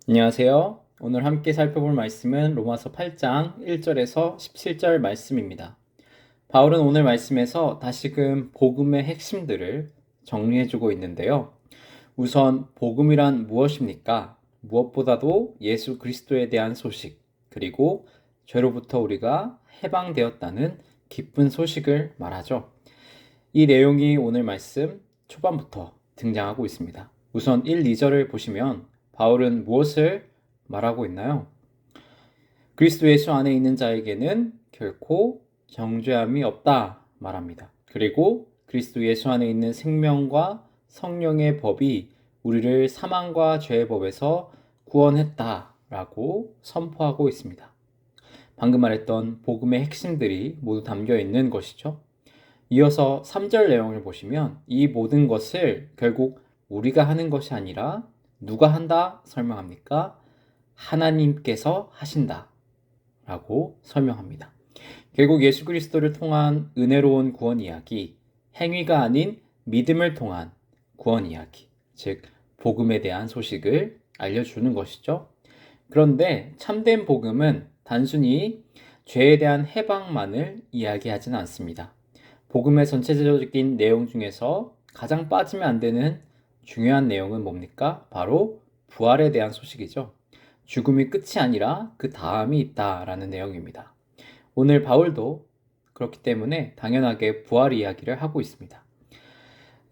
안녕하세요. 오늘 함께 살펴볼 말씀은 로마서 8장 1절에서 17절 말씀입니다. 바울은 오늘 말씀에서 다시금 복음의 핵심들을 정리해주고 있는데요. 우선 복음이란 무엇입니까? 무엇보다도 예수 그리스도에 대한 소식, 그리고 죄로부터 우리가 해방되었다는 기쁜 소식을 말하죠. 이 내용이 오늘 말씀 초반부터 등장하고 있습니다. 우선 1, 2절을 보시면 바울은 무엇을 말하고 있나요? 그리스도 예수 안에 있는 자에게는 결코 정죄함이 없다 말합니다. 그리고 그리스도 예수 안에 있는 생명과 성령의 법이 우리를 사망과 죄의 법에서 구원했다라고 선포하고 있습니다. 방금 말했던 복음의 핵심들이 모두 담겨 있는 것이죠. 이어서 3절 내용을 보시면 이 모든 것을 결국 우리가 하는 것이 아니라 누가 한다 설명합니까? 하나님께서 하신다 라고 설명합니다. 결국 예수 그리스도를 통한 은혜로운 구원 이야기, 행위가 아닌 믿음을 통한 구원 이야기, 즉 복음에 대한 소식을 알려주는 것이죠. 그런데 참된 복음은 단순히 죄에 대한 해방만을 이야기하지는 않습니다. 복음의 전체적인 내용 중에서 가장 빠지면 안 되는 중요한 내용은 뭡니까? 바로 부활에 대한 소식이죠. 죽음이 끝이 아니라 그 다음이 있다라는 내용입니다. 오늘 바울도 그렇기 때문에 당연하게 부활 이야기를 하고 있습니다.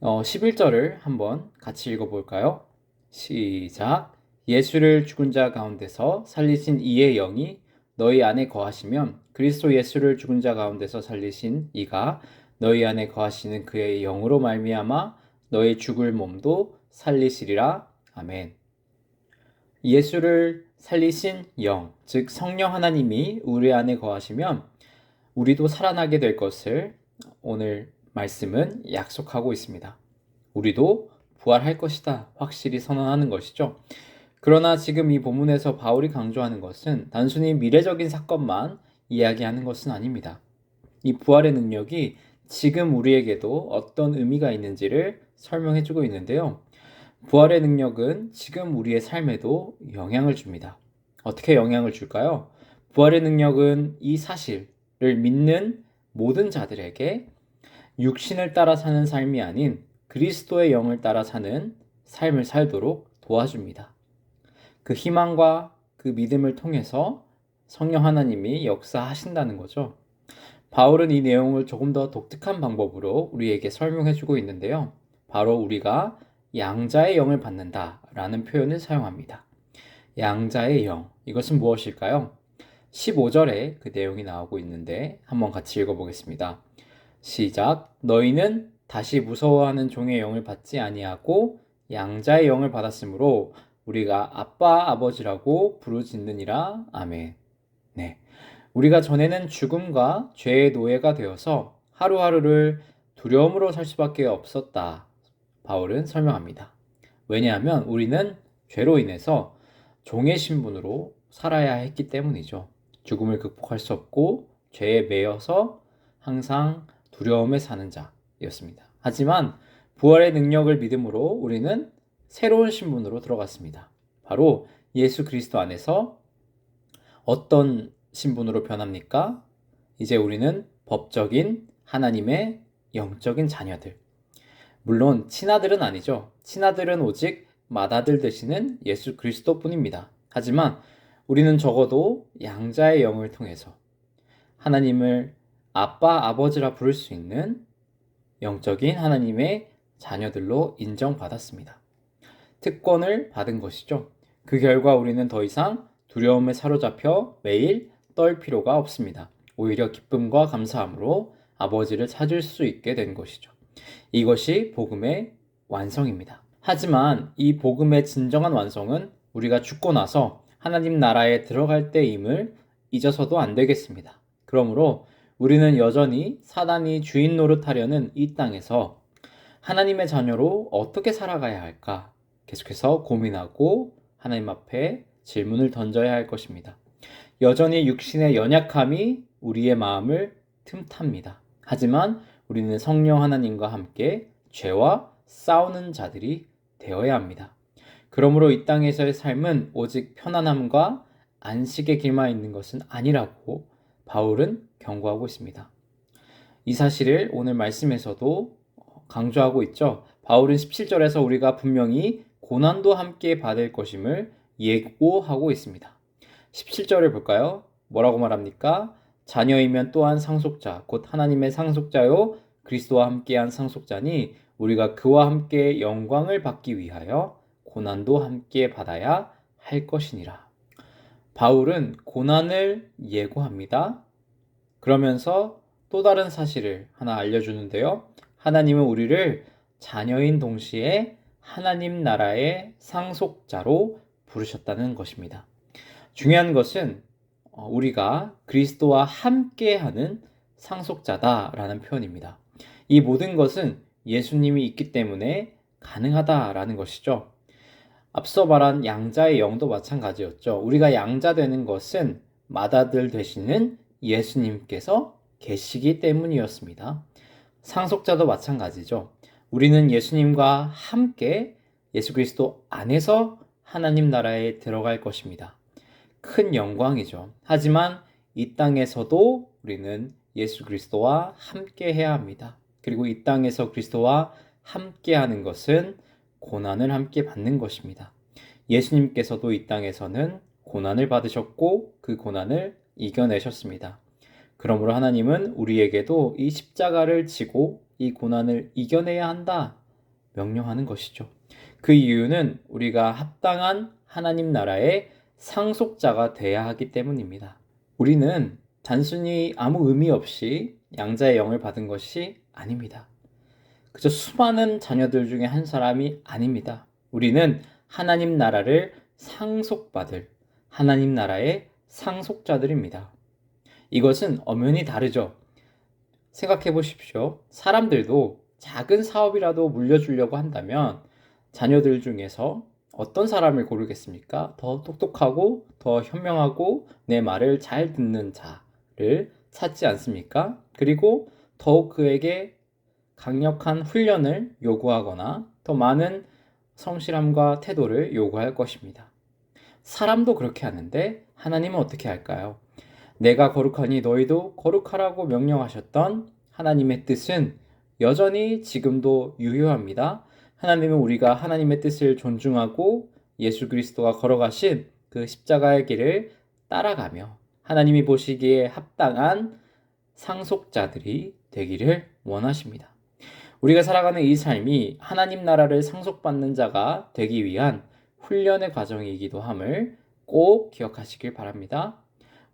11절을 한번 같이 읽어볼까요? 시작. 예수를 죽은 자 가운데서 살리신 이의 영이 너희 안에 거하시면 그리스도 예수를 죽은 자 가운데서 살리신 이가 너희 안에 거하시는 그의 영으로 말미암아 너희 죽을 몸도 살리시리라. 아멘. 예수를 살리신 영, 즉 성령 하나님이 우리 안에 거하시면 우리도 살아나게 될 것을 오늘 말씀은 약속하고 있습니다. 우리도 부활할 것이다 확실히 선언하는 것이죠. 그러나 지금 이 본문에서 바울이 강조하는 것은 단순히 미래적인 사건만 이야기하는 것은 아닙니다. 이 부활의 능력이 지금 우리에게도 어떤 의미가 있는지를 설명해주고 있는데요. 부활의 능력은 지금 우리의 삶에도 영향을 줍니다. 어떻게 영향을 줄까요? 부활의 능력은 이 사실을 믿는 모든 자들에게 육신을 따라 사는 삶이 아닌 그리스도의 영을 따라 사는 삶을 살도록 도와줍니다. 그 희망과 그 믿음을 통해서 성령 하나님이 역사하신다는 거죠. 바울은 이 내용을 조금 더 독특한 방법으로 우리에게 설명해주고 있는데요. 바로 우리가 양자의 영을 받는다라는 표현을 사용합니다. 양자의 영, 이것은 무엇일까요? 15절에 그 내용이 나오고 있는데 한번 같이 읽어보겠습니다. 시작. 너희는 다시 무서워하는 종의 영을 받지 아니하고 양자의 영을 받았으므로 우리가 아빠 아버지라고 부르짖느니라. 아멘. 네. 우리가 전에는 죽음과 죄의 노예가 되어서 하루하루를 두려움으로 살 수밖에 없었다. 바울은 설명합니다. 왜냐하면 우리는 죄로 인해서 종의 신분으로 살아야 했기 때문이죠. 죽음을 극복할 수 없고 죄에 매여서 항상 두려움에 사는 자였습니다. 하지만 부활의 능력을 믿음으로 우리는 새로운 신분으로 들어갔습니다. 바로 예수 그리스도 안에서 어떤 신분으로 변합니까? 이제 우리는 법적인 하나님의 영적인 자녀들. 물론 친아들은 아니죠. 친아들은 오직 맏아들 되시는 예수 그리스도뿐입니다. 하지만 우리는 적어도 양자의 영을 통해서 하나님을 아빠, 아버지라 부를 수 있는 영적인 하나님의 자녀들로 인정받았습니다. 특권을 받은 것이죠. 그 결과 우리는 더 이상 두려움에 사로잡혀 매일 떨 필요가 없습니다. 오히려 기쁨과 감사함으로 아버지를 찾을 수 있게 된 것이죠. 이것이 복음의 완성입니다. 하지만 이 복음의 진정한 완성은 우리가 죽고 나서 하나님 나라에 들어갈 때임을 잊어서도 안 되겠습니다. 그러므로 우리는 여전히 사단이 주인 노릇하려는 이 땅에서 하나님의 자녀로 어떻게 살아가야 할까 계속해서 고민하고 하나님 앞에 질문을 던져야 할 것입니다. 여전히 육신의 연약함이 우리의 마음을 틈탑니다. 하지만 우리는 성령 하나님과 함께 죄와 싸우는 자들이 되어야 합니다. 그러므로 이 땅에서의 삶은 오직 편안함과 안식의 길만 있는 것은 아니라고 바울은 경고하고 있습니다. 이 사실을 오늘 말씀에서도 강조하고 있죠. 바울은 17절에서 우리가 분명히 고난도 함께 받을 것임을 예고하고 있습니다. 17절을 볼까요? 뭐라고 말합니까? 자녀이면 또한 상속자, 곧 하나님의 상속자요 그리스도와 함께한 상속자니 우리가 그와 함께 영광을 받기 위하여 고난도 함께 받아야 할 것이니라. 바울은 고난을 예고합니다. 그러면서 또 다른 사실을 하나 알려주는데요. 하나님은 우리를 자녀인 동시에 하나님 나라의 상속자로 부르셨다는 것입니다. 중요한 것은 우리가 그리스도와 함께하는 상속자다라는 표현입니다. 이 모든 것은 예수님이 있기 때문에 가능하다라는 것이죠. 앞서 말한 양자의 영도 마찬가지였죠. 우리가 양자 되는 것은 맏아들 되시는 예수님께서 계시기 때문이었습니다. 상속자도 마찬가지죠. 우리는 예수님과 함께 예수 그리스도 안에서 하나님 나라에 들어갈 것입니다. 큰 영광이죠. 하지만 이 땅에서도 우리는 예수 그리스도와 함께 해야 합니다. 그리고 이 땅에서 그리스도와 함께 하는 것은 고난을 함께 받는 것입니다. 예수님께서도 이 땅에서는 고난을 받으셨고 그 고난을 이겨내셨습니다. 그러므로 하나님은 우리에게도 이 십자가를 지고 이 고난을 이겨내야 한다 명령하는 것이죠. 그 이유는 우리가 합당한 하나님 나라의 상속자가 돼야 하기 때문입니다. 우리는 단순히 아무 의미 없이 양자의 영을 받은 것이 아닙니다. 그저 수많은 자녀들 중에 한 사람이 아닙니다. 우리는 하나님 나라를 상속받을 하나님 나라의 상속자들입니다. 이것은 엄연히 다르죠. 생각해 보십시오. 사람들도 작은 사업이라도 물려주려고 한다면 자녀들 중에서 어떤 사람을 고르겠습니까? 더 똑똑하고 더 현명하고 내 말을 잘 듣는 자를 찾지 않습니까? 그리고 더욱 그에게 강력한 훈련을 요구하거나 더 많은 성실함과 태도를 요구할 것입니다. 사람도 그렇게 하는데 하나님은 어떻게 할까요? 내가 거룩하니 너희도 거룩하라고 명령하셨던 하나님의 뜻은 여전히 지금도 유효합니다. 하나님은 우리가 하나님의 뜻을 존중하고 예수 그리스도가 걸어가신 그 십자가의 길을 따라가며 하나님이 보시기에 합당한 상속자들이 되기를 원하십니다. 우리가 살아가는 이 삶이 하나님 나라를 상속받는 자가 되기 위한 훈련의 과정이기도 함을 꼭 기억하시길 바랍니다.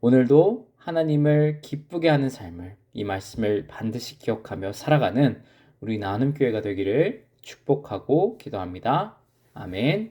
오늘도 하나님을 기쁘게 하는 삶을, 이 말씀을 반드시 기억하며 살아가는 우리 나눔교회가 되기를 축복하고 기도합니다. 아멘.